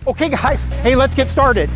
Okay guys, hey, let's get started.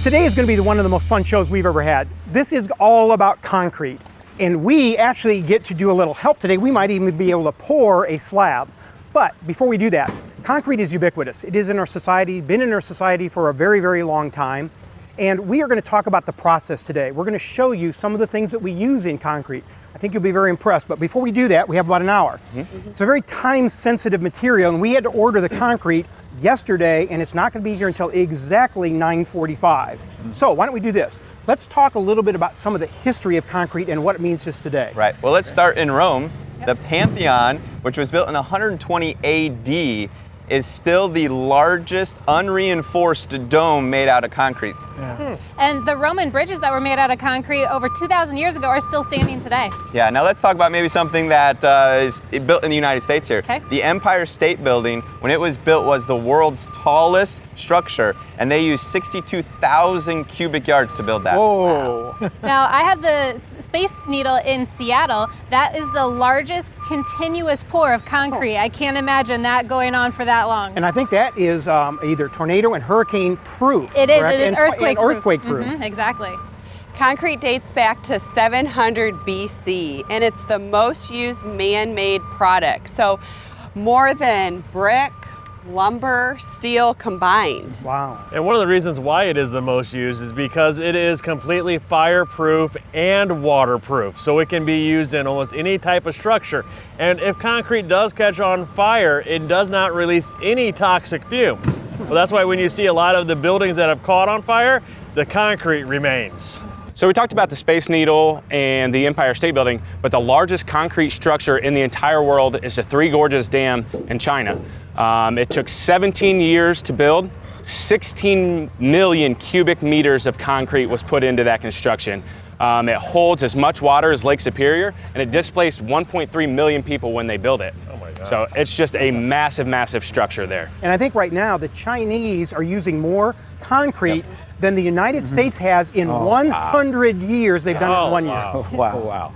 Today is going to be one of the most fun shows we've ever had. This is all about concrete, and we actually get to do a little help today. We might even be able to pour a slab. But before we do that, concrete is ubiquitous. It is in our society, been in our society for a very, very long time. And we are going to talk about the process today. We're going to show you some of the things that we use in concrete. I think you'll be very impressed. But before we do that, we have about an hour. It's a very time-sensitive material, and we had to order the concrete yesterday, and it's not going to be here until exactly 9:45. So why don't we do this? Let's talk a little bit about some of the history of concrete and what it means to us today. Right. Well, let's start in Rome. The Pantheon, which was built in 120 AD, is still the largest unreinforced dome made out of concrete. And the Roman bridges that were made out of concrete over 2,000 years ago are still standing today. Yeah, now let's talk about maybe something that is built in the United States here. Okay. The Empire State Building, when it was built, was the world's tallest structure, and they used 62,000 cubic yards to build that. Whoa. Now, I have the Space Needle in Seattle. That is the largest continuous pour of concrete. I can't imagine that going on for that long. And I think that is either tornado and hurricane proof. It is. correct? It is And earthquake proof. Exactly. Concrete dates back to 700 BC, and it's the most used man-made product. So more than brick, lumber, steel combined. Wow. And one of the reasons why it is the most used is because it is completely fireproof and waterproof. So it can be used in almost any type of structure. And if concrete does catch on fire, it does not release any toxic fumes. Well, that's why when you see a lot of the buildings that have caught on fire, the concrete remains. So we talked about the Space Needle and the Empire State Building, but the largest concrete structure in the entire world is the Three Gorges Dam in China. It took 17 years to build. 16 million cubic meters of concrete was put into that construction. It holds as much water as Lake Superior, and it displaced 1.3 million people when they built it. Oh my God. So it's just a massive, massive structure there. And I think right now the Chinese are using more concrete than the United States has in 100 years. They've done it in 1 year. Wow. Wow.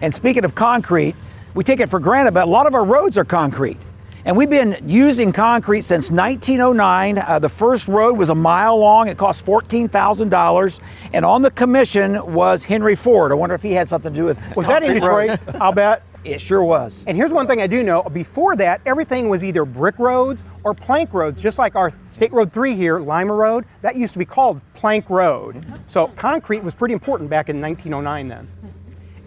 And speaking of concrete, we take it for granted, but a lot of our roads are concrete. And we've been using concrete since 1909. The first road was a mile long. It cost $14,000. And on the commission was Henry Ford. I wonder if he had something to do with Was that in concrete Detroit? roads. I'll bet. It sure was. And here's one thing I do know. Before that, everything was either brick roads or plank roads, just like our State Road 3 here, Lima Road. That used to be called Plank Road. So concrete was pretty important back in 1909 then.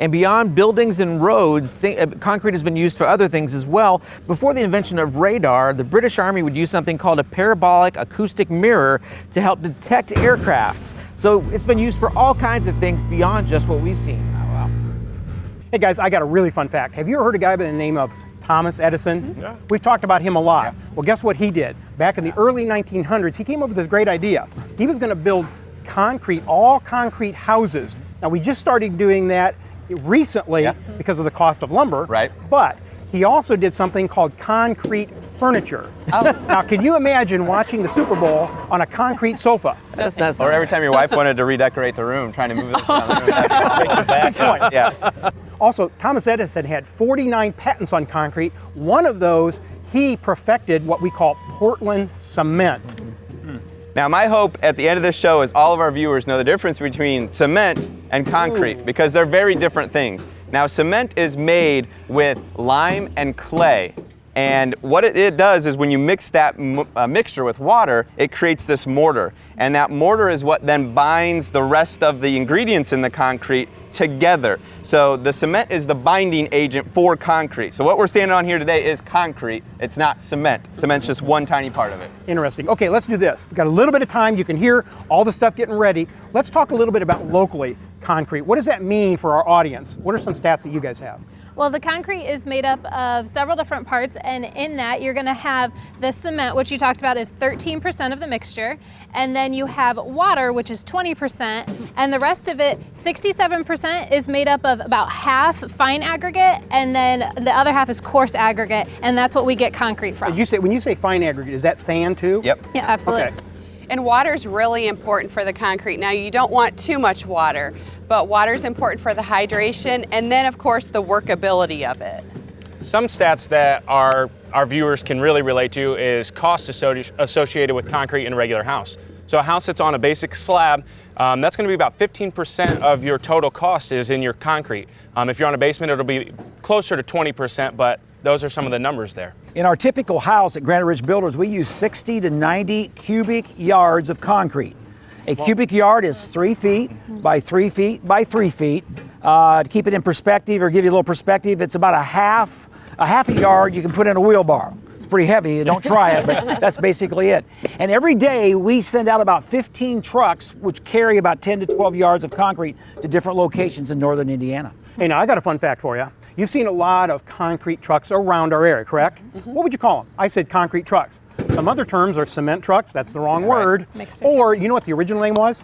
And beyond buildings and roads, concrete has been used for other things as well. Before the invention of radar, the British Army would use something called a parabolic acoustic mirror to help detect aircrafts. So it's been used for all kinds of things beyond just what we've seen. Hey guys, I got a really fun fact. Have you ever heard a guy by the name of Thomas Edison? Yeah. We've talked about him a lot. Well, guess what he did? Back in the early 1900s, he came up with this great idea. He was going to build all concrete houses. Now, we just started doing that recently because of the cost of lumber. Right. But he also did something called concrete furniture. Now, can you imagine watching the Super Bowl on a concrete sofa? That's not Or every time your wife wanted to redecorate the room, trying to move it around the room. Good point. Yeah. Also, Thomas Edison had 49 patents on concrete. One of those, he perfected what we call Portland cement. Now, my hope at the end of this show is all of our viewers know the difference between cement and concrete, because they're very different things. Now, cement is made with lime and clay. And what it does is when you mix that mixture with water, it creates this mortar. And that mortar is what then binds the rest of the ingredients in the concrete together. So the cement is the binding agent for concrete. So what we're standing on here today is concrete. It's not cement. Cement's just one tiny part of it. Interesting. Okay, let's do this. We've got a little bit of time. You can hear all the stuff getting ready. Let's talk a little bit about locally concrete. What does that mean for our audience? What are some stats that you guys have? Well, the concrete is made up of several different parts, and in that you're going to have the cement, which you talked about is 13% of the mixture, and then you have water, which is 20%, and the rest of it, 67%, is made up of about half fine aggregate, and then the other half is coarse aggregate, and that's what we get concrete from. When you say fine aggregate, is that sand too? Yep. Yeah, absolutely. Okay. And water is really important for the concrete. Now, you don't want too much water, but water is important for the hydration and then, of course, the workability of it. some stats that our viewers can really relate to is cost associated with concrete in a regular house. So a house that's on a basic slab, that's going to be about 15% of your total cost is in your concrete. If you're on a basement, it'll be closer to 20%, but those are some of the numbers there. In our typical house at Granite Ridge Builders, we use 60 to 90 cubic yards of concrete. A cubic yard is 3 feet by 3 feet by 3 feet. To keep it in perspective or give you a little perspective, it's about a half a yard you can put in a wheelbarrow. It's pretty heavy, don't try it, but that's basically it. And every day we send out about 15 trucks which carry about 10 to 12 yards of concrete to different locations in northern Indiana. Hey, now I got a fun fact for you. You've seen a lot of concrete trucks around our area, correct? What would you call them? I said concrete trucks. Some other terms are cement trucks, that's the wrong word. Mixer. Or, you know what the original name was?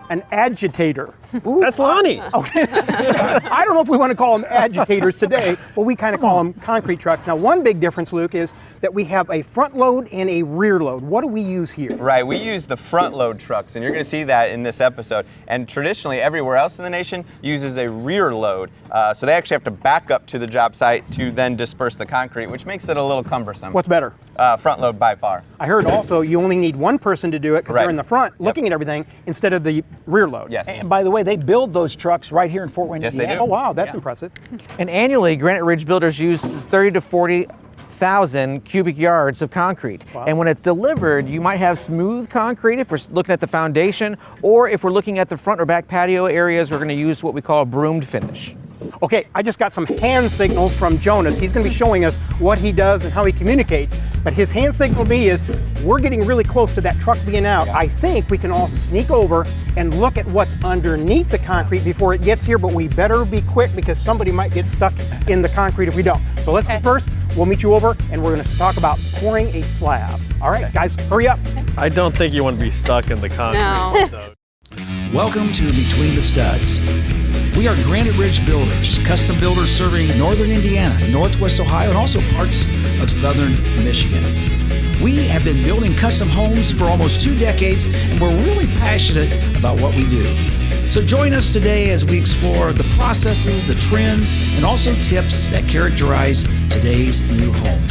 An agitator. That's Lonnie. I don't know if we want to call them agitators today, but we kind of call them concrete trucks. Now, one big difference, Luke, is that we have a front load and a rear load. What do we use here? Right, we use the front load trucks, and you're going to see that in this episode. And traditionally, everywhere else in the nation uses a rear load. So they actually have to back up to the job site to then disperse the concrete, which makes it a little cumbersome. What's better? Front load by far. I heard also you only need one person to do it because Right. they're in the front looking at everything instead of the rear load. Yes. And by the way, they build those trucks right here in Fort Wayne, Yes, they Indiana. do. Oh, wow, that's impressive. And annually, Granite Ridge Builders use 30 to 40,000 cubic yards of concrete. Wow. And when it's delivered, you might have smooth concrete if we're looking at the foundation, or if we're looking at the front or back patio areas, we're going to use what we call a broomed finish. Okay, I just got some hand signals from Jonas. He's going to be showing us what he does and how he communicates. But his hand signal to me is, we're getting really close to that truck being out. I think we can all sneak over and look at what's underneath the concrete before it gets here, but we better be quick because somebody might get stuck in the concrete if we don't. So let's disperse. We'll meet you over and we're going to talk about pouring a slab. All right, guys, hurry up. I don't think you want to be stuck in the concrete. No. So. Welcome to Between the Studs. We are Granite Ridge Builders, custom builders serving northern Indiana, northwest Ohio, and also parts of southern Michigan. We have been building custom homes for almost 2 decades, and we're really passionate about what we do. So join us today as we explore the processes, the trends, and also tips that characterize today's new home.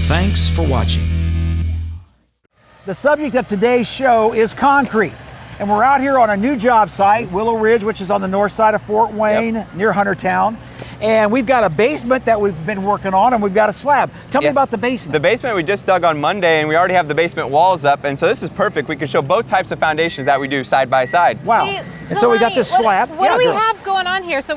Thanks for watching. The subject of today's show is concrete. And we're out here on a new job site, Willow Ridge, which is on the north side of Fort Wayne, near Huntertown. And we've got a basement that we've been working on, and we've got a slab. Tell me about the basement. The basement we just dug on Monday, and we already have the basement walls up, and so this is perfect. We can show both types of foundations that we do side by side. Wow. Hey, And so we got this slab. What do we girls. have going on here? So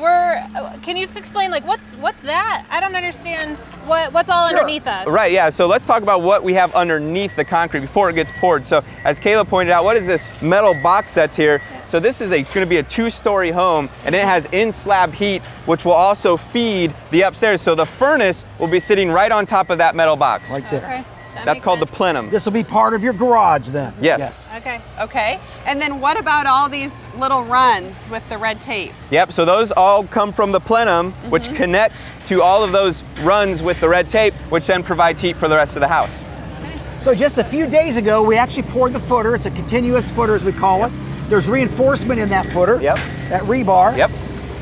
can you just explain, like, what's that? I don't understand what's all underneath us. Right, yeah, so let's talk about what we have underneath the concrete before it gets poured. So as Kayla pointed out, what is this metal box that's here? So this is going to be a 2-story home, and it has in-slab heat, which will also feed the upstairs. So the furnace will be sitting right on top of that metal box. Right there. Okay. That's called the plenum. This will be part of your garage then. Yes. Okay. Okay. And then what about all these little runs with the red tape? Yep, so those all come from the plenum, which connects to all of those runs with the red tape, which then provides heat for the rest of the house. So just a few days ago, we actually poured the footer. It's a continuous footer, as we call it. There's reinforcement in that footer. Yep. That rebar. Yep.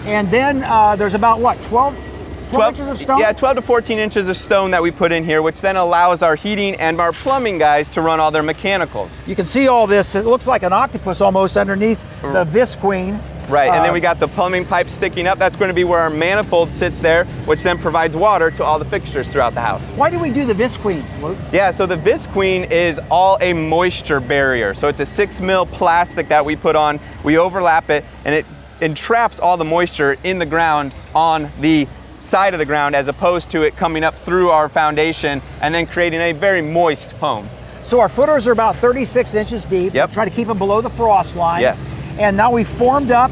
And then there's about, what, 12 inches of stone? Yeah, 12 to 14 inches of stone that we put in here, which then allows our heating and our plumbing guys to run all their mechanicals. You can see all this. It looks like an octopus almost underneath the visqueen. Right, and then we got the plumbing pipe sticking up. That's going to be where our manifold sits there, which then provides water to all the fixtures throughout the house. Why do we do the visqueen, Luke? Yeah, so the visqueen is all a moisture barrier. So it's a 6 mil plastic that we put on. We overlap it, and it entraps all the moisture in the ground on the side of the ground, as opposed to it coming up through our foundation and then creating a very moist home. So our footers are about 36 inches deep. Yep. Try to keep them below the frost line. Yes. And now we've formed up.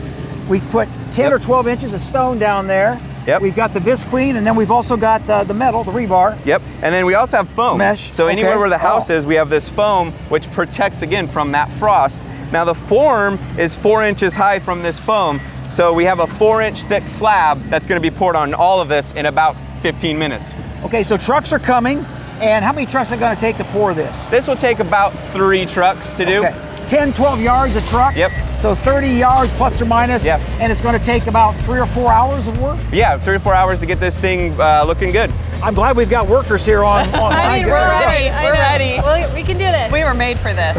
We've put 10 or 12 inches of stone down there. Yep. We've got the visqueen, and then we've also got the metal, the rebar. Yep, and then we also have foam. Mesh, So anywhere okay. where the house Oh. is, we have this foam, which protects, again, from that frost. Now the form is 4 inches high from this foam, so we have a 4-inch thick slab that's going to be poured on all of this in about 15 minutes. Okay, so trucks are coming, and how many trucks are going to take to pour this? This will take about 3 trucks to do. Okay. 10, 12 yards a truck. Yep. So 30 yards plus or minus, Yeah. and it's going to take about 3 or 4 hours of work. Yeah, 3 to 4 hours to get this thing looking good. I'm glad we've got workers here on. I mean, we're ready. We're ready. We can do this. We were made for this.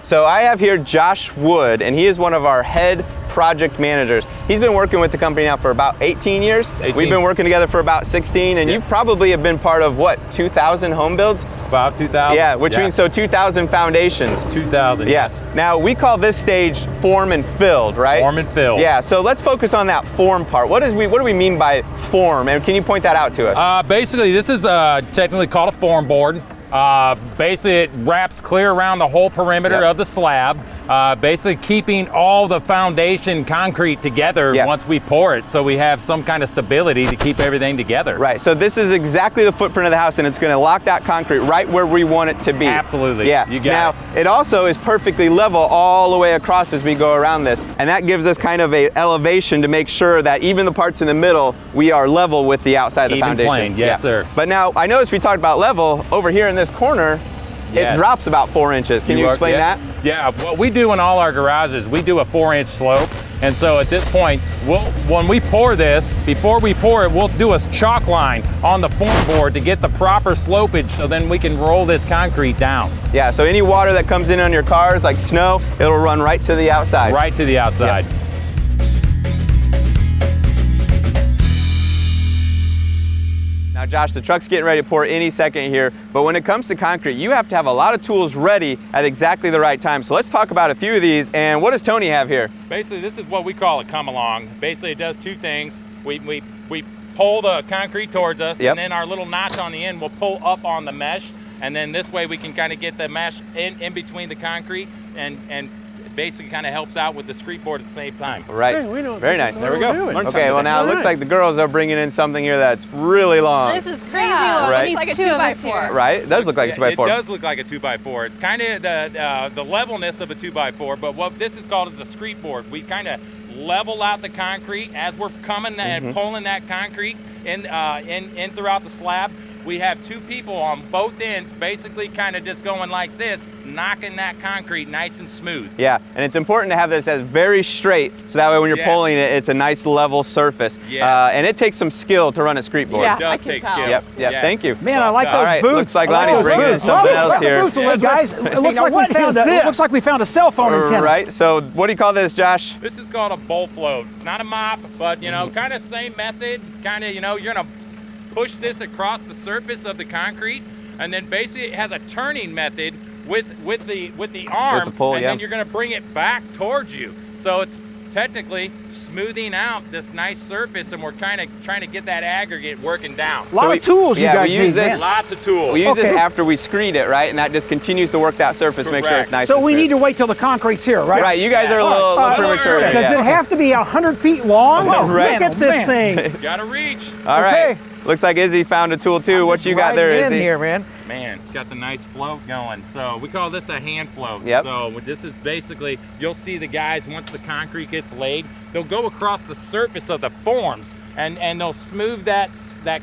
So I have here Josh Wood, and he is one of our head project managers. He's been working with the company now for about 18 years. 18. We've been working together for about 16, and you probably have been part of what, 2,000 home builds? About 2,000. Yeah, which means so 2,000 foundations. 2,000. Yes. Now we call this stage form and filled, right? Form and filled. Yeah. So let's focus on that form part. What do we mean by form? And can you point that out to us? Basically, this is technically called a form board. Basically, it wraps clear around the whole perimeter of the slab, basically keeping all the foundation concrete together once we pour it, so we have some kind of stability to keep everything together. Right, so this is exactly the footprint of the house, and it's going to lock that concrete right where we want it to be. Absolutely. Yeah. You got it also is perfectly level all the way across as we go around this, and that gives us kind of a elevation to make sure that even the parts in the middle, we are level with the outside of the Even foundation. plane, yes, sir. But now, I noticed we talked about level. Over here in this corner, it drops about 4 inches. Can you explain that? Yeah, what we do in all our garages, we do a 4-inch slope. And so at this point, when we pour this, before we pour it, we'll do a chalk line on the form board to get the proper slopage, so then we can roll this concrete down. Yeah, so any water that comes in on your cars, like snow, it'll run right to the outside. Right to the outside. Yeah. Now Josh, the truck's getting ready to pour any second here, but when it comes to concrete, you have to have a lot of tools ready at exactly the right time. So let's talk about a few of these, and what does Tony have here? Basically, this is what we call a come along. Basically, it does two things. We pull the concrete towards us, and then our little notch on the end will pull up on the mesh, and then this way we can kind of get the mesh in between the concrete and basically kind of helps out with the screed board at the same time. Right. Hey, we know Very nice. what There we we're go. doing. Okay, well now it looks like the girls are bringing in something here that's really long. This is crazy Yeah, long. right. These Like a two of us 2x4. here. Right? It does look like a 2x4. It does look like a 2x4. It's kind of the levelness of a 2x4, but what this is called is a screed board. We kind of level out the concrete as we're coming and pulling that concrete in throughout the slab. We have two people on both ends basically kind of just going like this, knocking that concrete nice and smooth. Yeah, and it's important to have this as very straight, so that way when you're pulling it, it's a nice level surface. Yes. And it takes some skill to run a screed board. Yeah, It does I can take tell. skill. Yep, Yes. thank you. Man, I like All those All right, boots. looks like I like Lonnie's those bringing in boots. something Love else it. here. Hey, guys, it looks like what we found is a, this? it looks like we found a cell phone antenna. Right, so what do you call this, Josh? This is called a bowl float. It's not a mop, but kind of same method. Kind of, you're gonna push this across the surface of the concrete, and then basically it has a turning method with the arm, With the pull, and yeah. then you're gonna bring it back towards you. So it's technically smoothing out this nice surface, and we're kind of trying to get that aggregate working down. A lot of tools you guys we use need, this. man. Lots of tools. We use this Okay. after we screed it, right? And that just continues to work that surface, make sure it's Correct. nice So and we smooth. need to wait till the concrete's here, right? Right, you guys are a little premature. right. Does yeah. it have to be 100 feet long? Oh, right. Look at this man. thing. Gotta reach. All right. Okay. Looks like Izzy found a tool too. What you got there, Riding in Izzy? here, man. Man, it's got the nice float going. So we call this a hand float. Yep. So this is basically, you'll see the guys, once the concrete gets laid, they'll go across the surface of the forms and they'll smooth that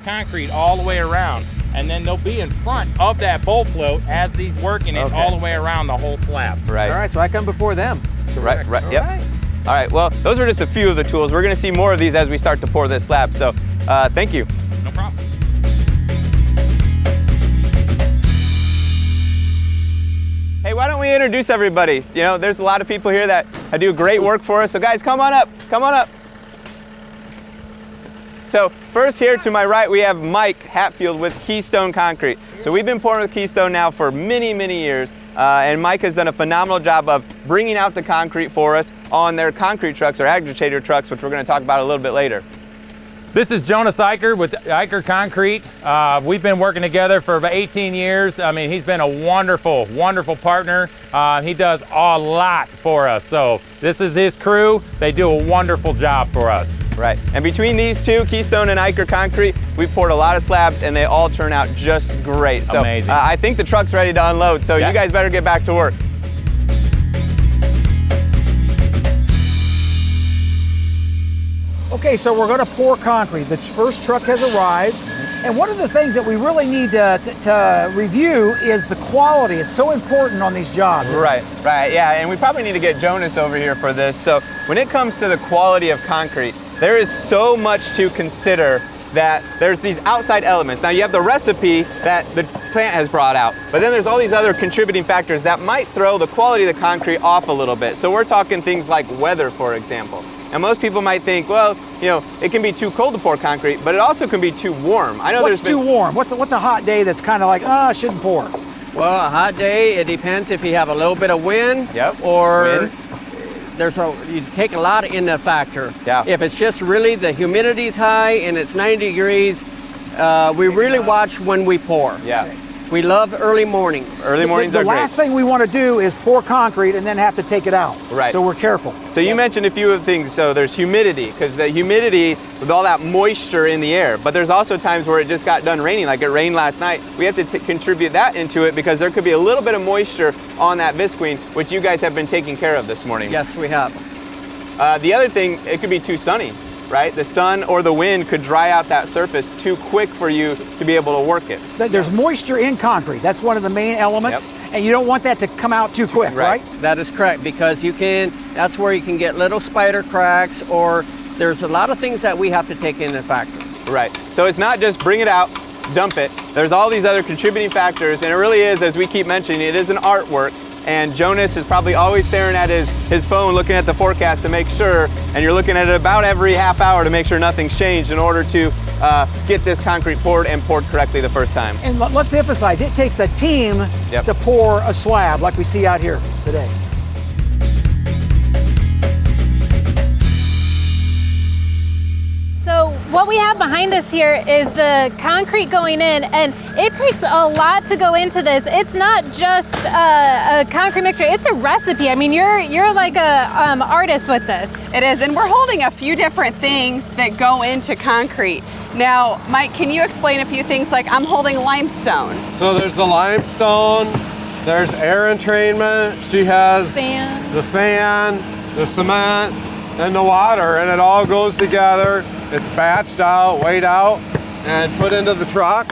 concrete all the way around. And then they'll be in front of that bowl float as he's working it all the way around the whole slab. Right. All right, so I come before them. Right, right, yep. right. All right, well, those are just a few of the tools. We're gonna see more of these as we start to pour this slab, so thank you. No problem. Hey, why don't we introduce everybody? There's a lot of people here that do great work for us, so guys, come on up, come on up. So first here to my right, we have Mike Hatfield with Keystone Concrete. So we've been pouring with Keystone now for many, many years. And Mike has done a phenomenal job of bringing out the concrete for us on their concrete trucks or agitator trucks, which we're going to talk about a little bit later. This is Jonas Eicher with Eicher Concrete. We've been working together for about 18 years. I mean, he's been a wonderful, wonderful partner. He does a lot for us. So this is his crew. They do a wonderful job for us. Right, and between these two, Keystone and Eicher Concrete, we've poured a lot of slabs and they all turn out just great. So Amazing. I think the truck's ready to unload, so Yeah. you guys better get back to work. Okay, so we're going to pour concrete. The first truck has arrived, And one of the things that we really need to review is the quality. It's so important on these jobs. Right, yeah, and we probably need to get Jonas over here for this. So when it comes to the quality of concrete, there is so much to consider that there's these outside elements. Now you have the recipe that the plant has brought out, but then there's all these other contributing factors that might throw the quality of the concrete off a little bit. So we're talking things like weather, for example. And most people might think, well, you know, it can be too cold to pour concrete, but it also can be too warm. I know What's too warm? What's a hot day that's kind of like, I shouldn't pour? Well, a hot day, it depends if you have a little bit of wind, or wind. You take a lot into a factor. Yeah. If it's just really the humidity's high and it's 90 degrees, we really watch when we pour. Yeah. We love early mornings. Early mornings the are great. last thing we want to do is pour concrete and then have to take it out. Right. So we're careful. So you mentioned a few of the things. So there's humidity, because the humidity with all that moisture in the air, but there's also times where it just got done raining, like it rained last night. We have to contribute that into it because there could be a little bit of moisture on that visqueen, which you guys have been taking care of this morning. Yes, we have. The other thing, it could be too sunny, right? The sun or the wind could dry out that surface too quick for you to be able to work it. There's moisture in concrete. That's one of the main elements, and you don't want that to come out too quick, right? That is correct, because that's where you can get little spider cracks, or there's a lot of things that we have to take into factor. Right. So it's not just bring it out, dump it. There's all these other contributing factors, and it really is, as we keep mentioning, it is an artwork. And Jonas is probably always staring at his phone, looking at the forecast to make sure, and you're looking at it about every half hour to make sure nothing's changed in order to get this concrete poured and poured correctly the first time. And let's emphasize, it takes a team to pour a slab like we see out here today. So what we have behind us here is the concrete going in, and it takes a lot to go into this. It's not just a concrete mixture, it's a recipe. I mean, you're like a artist with this. It is, and we're holding a few different things that go into concrete. Now, Mike, can you explain a few things? Like I'm holding limestone. So there's the limestone, there's air entrainment, she has the sand, the cement, and the water, and it all goes together. It's batched out, weighed out, and put into the truck,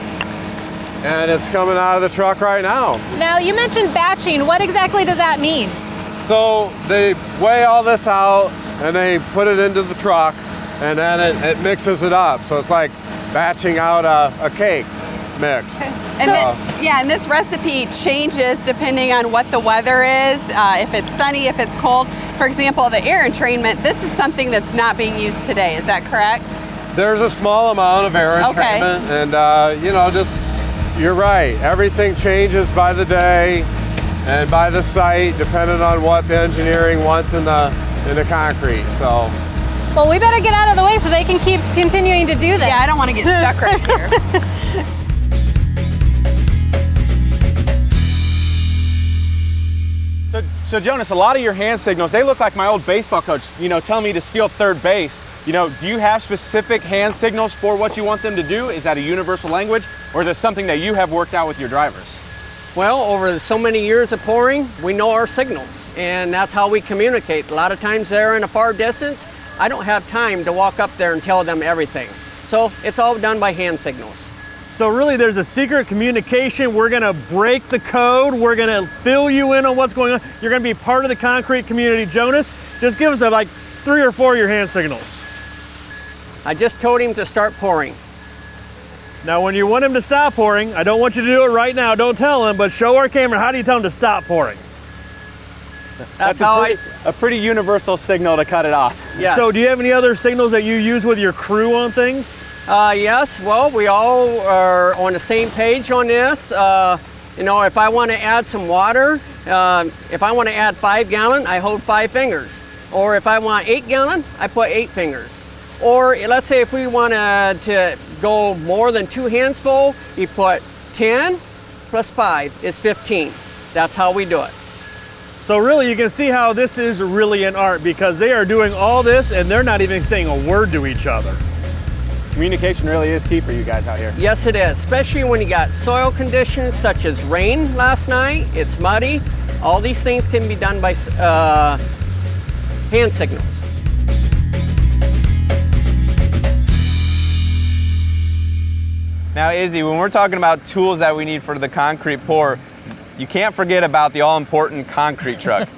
and it's coming out of the truck right now. Now, you mentioned batching. What exactly does that mean? So they weigh all this out, and they put it into the truck, and then it mixes it up. So it's like batching out a cake mix. Okay. And this recipe changes depending on what the weather is, if it's sunny, if it's cold. For example, the air entrainment, this is something that's not being used today, is that correct? There's a small amount of air entrainment, and you're right, everything changes by the day and by the site, depending on what the engineering wants in the concrete, so. Well, we better get out of the way so they can keep continuing to do this. Yeah, I don't want to get stuck right here. So Jonas, a lot of your hand signals, they look like my old baseball coach, telling me to steal third base. Do you have specific hand signals for what you want them to do? Is that a universal language, or is it something that you have worked out with your drivers? Well, over so many years of pouring, we know our signals, and that's how we communicate. A lot of times they're in a far distance. I don't have time to walk up there and tell them everything. So it's all done by hand signals. So really there's a secret communication. We're gonna break the code. We're gonna fill you in on what's going on. You're gonna be part of the concrete community. Jonas, just give us like 3 or 4 of your hand signals. I just told him to start pouring. Now when you want him to stop pouring, I don't want you to do it right now, don't tell him, but show our camera, how do you tell him to stop pouring? That's a pretty universal signal to cut it off. Yes. So do you have any other signals that you use with your crew on things? Yes, well, we all are on the same page on this. If I want to add some water, if I want to add 5 gallon, I hold 5 fingers. Or if I want 8 gallon, I put 8 fingers. Or let's say if we wanted to go more than 2 hands full, you put 10 plus 5 is 15. That's how we do it. So really you can see how this is really an art, because they are doing all this and they're not even saying a word to each other. Communication really is key for you guys out here. Yes, it is, especially when you got soil conditions such as rain last night, it's muddy. All these things can be done by hand signals. Now, Izzy, when we're talking about tools that we need for the concrete pour, you can't forget about the all-important concrete truck.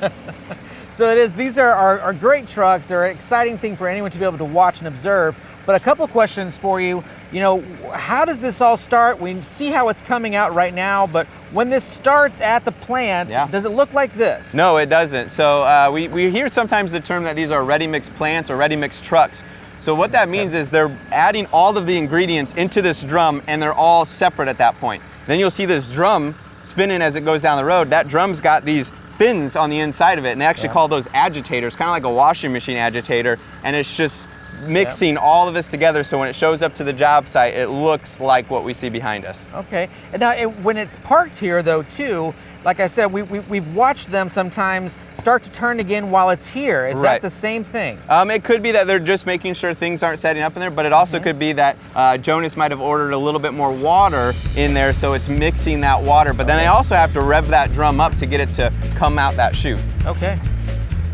So it is, these are great trucks. They're an exciting thing for anyone to be able to watch and observe. But a couple questions for you. You know, how does this all start? We see how it's coming out right now, but when this starts at the plant, does it look like this? No, it doesn't. So we hear sometimes the term that these are ready-mix plants or ready-mix trucks. So what that means is they're adding all of the ingredients into this drum and they're all separate at that point. Then you'll see this drum spinning as it goes down the road. That drum's got these fins on the inside of it, and they actually call those agitators, kind of like a washing machine agitator, and it's just mixing all of this together, so when it shows up to the job site, it looks like what we see behind us. Okay, and now when it's parked here though too, like I said, we've watched them sometimes start to turn again while it's here. Is that the same thing? It could be that they're just making sure things aren't setting up in there, but it also could be that Jonas might have ordered a little bit more water in there, so it's mixing that water, but then they also have to rev that drum up to get it to come out that chute. Okay.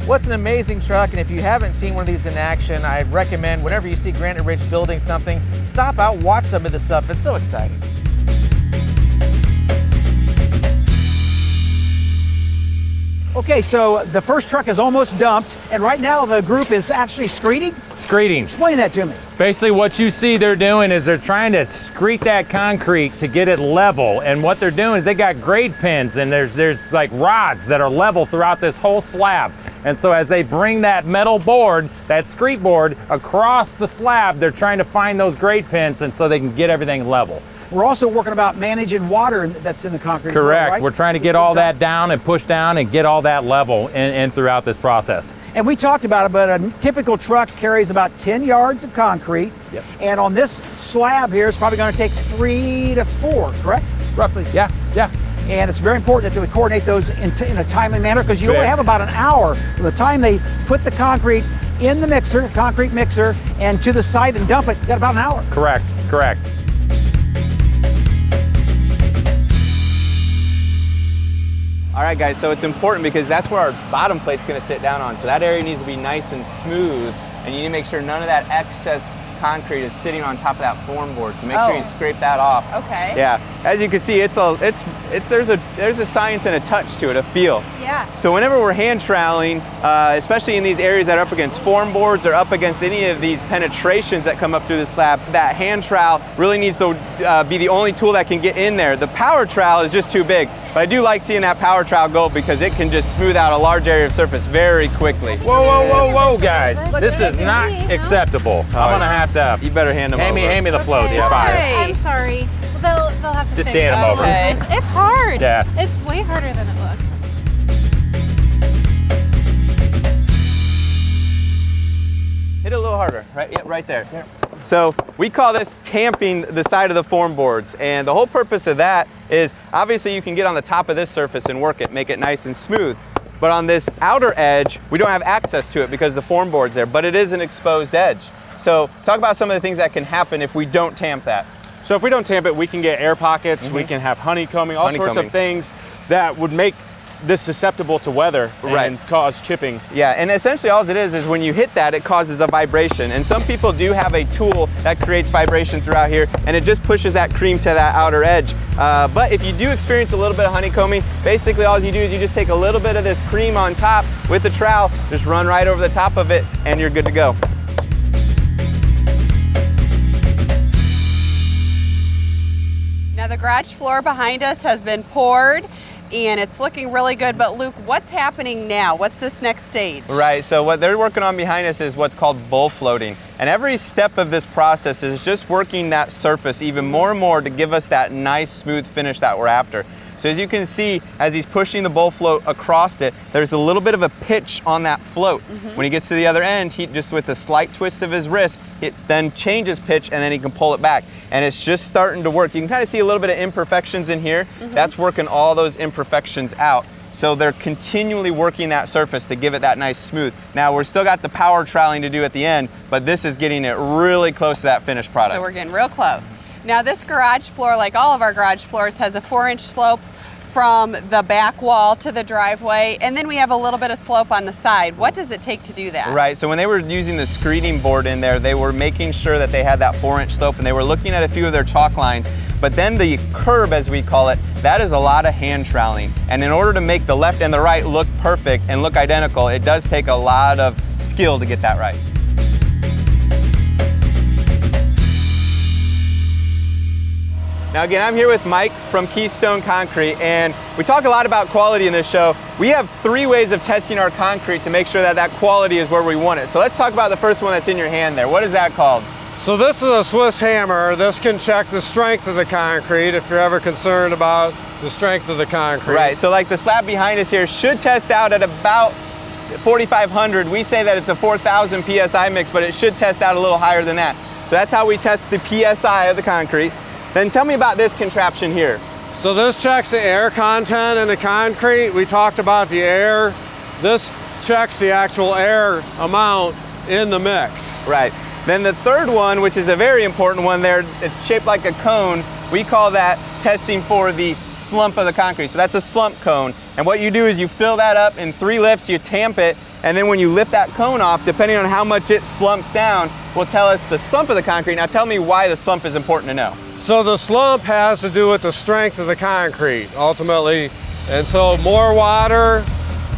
What's an amazing truck, and if you haven't seen one of these in action, I recommend whenever you see Granite Ridge building something, stop out, watch some of this stuff. It's so exciting. Okay, so the first truck is almost dumped, and right now the group is actually screeding? Screeding. Explain that to me. Basically what you see they're doing is they're trying to screed that concrete to get it level, and what they're doing is they got grade pins, and there's like rods that are level throughout this whole slab. And so as they bring that metal board, that screed board, across the slab, they're trying to find those grade pins and so they can get everything level. We're also working about managing water that's in the concrete. Correct. Right? We're trying to get all that down and push down and get all that level and throughout this process. And we talked about it, but a typical truck carries about 10 yards of concrete. Yep. And on this slab here, it's probably going to take 3 to 4, correct? Roughly, yeah. And it's very important that we coordinate those in a timely manner, because you only have about an hour from the time they put the concrete in the mixer, concrete mixer, and to the site and dump it. You got about an hour. Correct. All right, guys, so it's important because that's where our bottom plate's gonna sit down on. So that area needs to be nice and smooth, and you need to make sure none of that excess concrete is sitting on top of that form board. So make sure you scrape that off. Okay. Yeah, as you can see, there's a science and a touch to it, a feel. Yeah. So whenever we're hand troweling, especially in these areas that are up against form boards or up against any of these penetrations that come up through the slab, that hand trowel really needs to be the only tool that can get in there. The power trowel is just too big, but I do like seeing that power trowel go because it can just smooth out a large area of surface very quickly. Whoa, guys. This is not acceptable. I'm gonna have to. You better hand them over. Hand me the float. You're fired. I'm sorry. They'll have to Just fix hand them over. Okay. It's hard. Yeah. It's way harder than it looks. Hit it a little harder, right? Yeah, right there. Yeah. So we call this tamping the side of the form boards, and the whole purpose of that is obviously you can get on the top of this surface and work it, make it nice and smooth. But on this outer edge, we don't have access to it because the form board's there, but it is an exposed edge. So talk about some of the things that can happen if we don't tamp that. So if we don't tamp it, we can get air pockets, we can have honeycombing, all sorts of things that would make this susceptible to weather and cause chipping. Yeah, and essentially all it is when you hit that, it causes a vibration. And some people do have a tool that creates vibration throughout here, and it just pushes that cream to that outer edge. But if you do experience a little bit of honeycombing, basically all you do is you just take a little bit of this cream on top with the trowel, just run right over the top of it, and you're good to go. Now the garage floor behind us has been poured and it's looking really good, but Luke, what's happening now? What's this next stage? Right, so what they're working on behind us is what's called bull floating. And every step of this process is just working that surface even more and more to give us that nice smooth finish that we're after. So as you can see, as he's pushing the bull float across it, there's a little bit of a pitch on that float. When he gets to the other end, he just with a slight twist of his wrist, it then changes pitch and then he can pull it back. And it's just starting to work. You can kind of see a little bit of imperfections in here. That's working all those imperfections out. So they're continually working that surface to give it that nice smooth. Now we're still got the power troweling to do at the end, but this is getting it really close to that finished product. So we're getting real close. Now this garage floor, like all of our garage floors, has a 4-inch slope from the back wall to the driveway, and then we have a little bit of slope on the side. What does it take to do that? Right, so when they were using the screening board in there, they were making sure that they had that 4-inch slope, and they were looking at a few of their chalk lines. But then the curb, as we call it, that is a lot of hand troweling. And in order to make the left and the right look perfect and look identical, it does take a lot of skill to get that right. Now again, I'm here with Mike from Keystone Concrete, and we talk a lot about quality in this show. We have 3 ways of testing our concrete to make sure that that quality is where we want it. So let's talk about the first one that's in your hand there. What is that called? So this is a Swiss hammer. This can check the strength of the concrete if you're ever concerned about the strength of the concrete. Right, so like the slab behind us here should test out at about 4,500. We say that it's a 4,000 PSI mix, but it should test out a little higher than that. So that's how we test the PSI of the concrete. Then tell me about this contraption here. So this checks the air content in the concrete. We talked about the air. This checks the actual air amount in the mix. Right. Then the third one, which is a very important one there, it's shaped like a cone. We call that testing for the slump of the concrete. So that's a slump cone. And what you do is you fill that up in 3 lifts, you tamp it, and then when you lift that cone off, depending on how much it slumps down, will tell us the slump of the concrete. Now tell me why the slump is important to know. So the slump has to do with the strength of the concrete, ultimately. And so more water,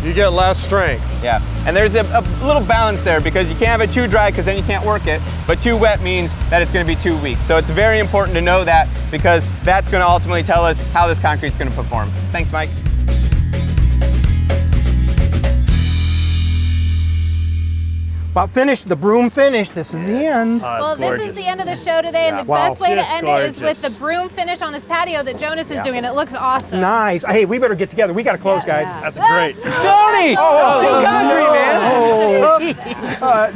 you get less strength. Yeah, and there's a little balance there because you can't have it too dry because then you can't work it, but too wet means that it's going to be too weak. So it's very important to know that because that's going to ultimately tell us how this concrete's going to perform. Thanks, Mike. About finished, the broom finished. This is the end. Well, this is the end of the show today, and the best way to end it is with the broom finish on his patio that Jonas is doing. It looks awesome. Nice. Hey, we better get together. We got to close, guys. That's great. Joni!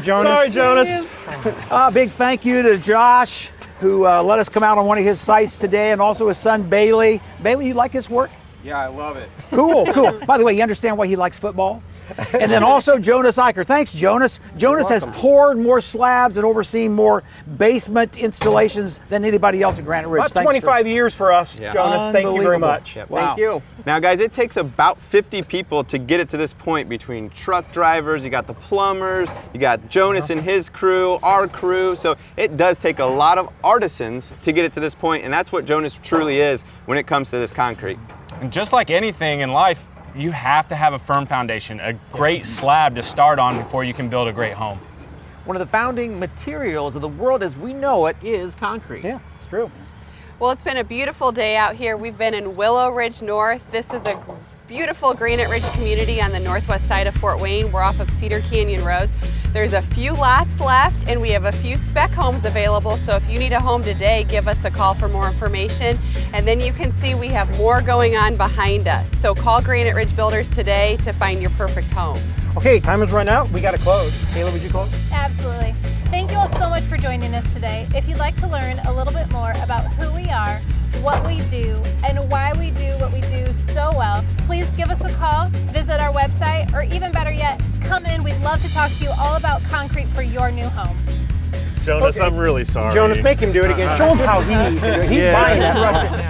Jonas. Sorry, Jonas. Big thank you to Josh, who let us come out on one of his sites today, and also his son, Bailey. Bailey, you like his work? Yeah, I love it. Cool, cool. By the way, you understand why he likes football? And then also Jonas Eicher. Thanks, Jonas. Jonas has poured more slabs and overseen more basement installations than anybody else at Granite Ridge. About 25 years for us, Jonas. Thank you very much. Yep. Wow. Thank you. Now, guys, it takes about 50 people to get it to this point between truck drivers, you got the plumbers, you got Jonas and his crew, our crew. So it does take a lot of artisans to get it to this point, and that's what Jonas truly is when it comes to this concrete. And just like anything in life, you have to have a firm foundation, a great slab to start on before you can build a great home. One of the founding materials of the world as we know it is concrete. Yeah, it's true. Well, it's been a beautiful day out here. We've been in Willow Ridge North. This is a beautiful Granite Ridge community on the northwest side of Fort Wayne. We're off of Cedar Canyon Road. There's a few lots left and we have a few spec homes available. So if you need a home today, give us a call for more information. And then you can see we have more going on behind us. So call Granite Ridge Builders today to find your perfect home. Okay, time is run out. We got to close. Kayla, would you close? Absolutely. Thank you all so much for joining us today. If you'd like to learn a little bit more about who we are, what we do, and why we do what we do so well, please give us a call, visit our website, or even better yet, come in. We'd love to talk to you all about concrete for your new home. Jonas, I'm really sorry. Jonas, make him do it again. Show him how he can do it. He's buying that Russian.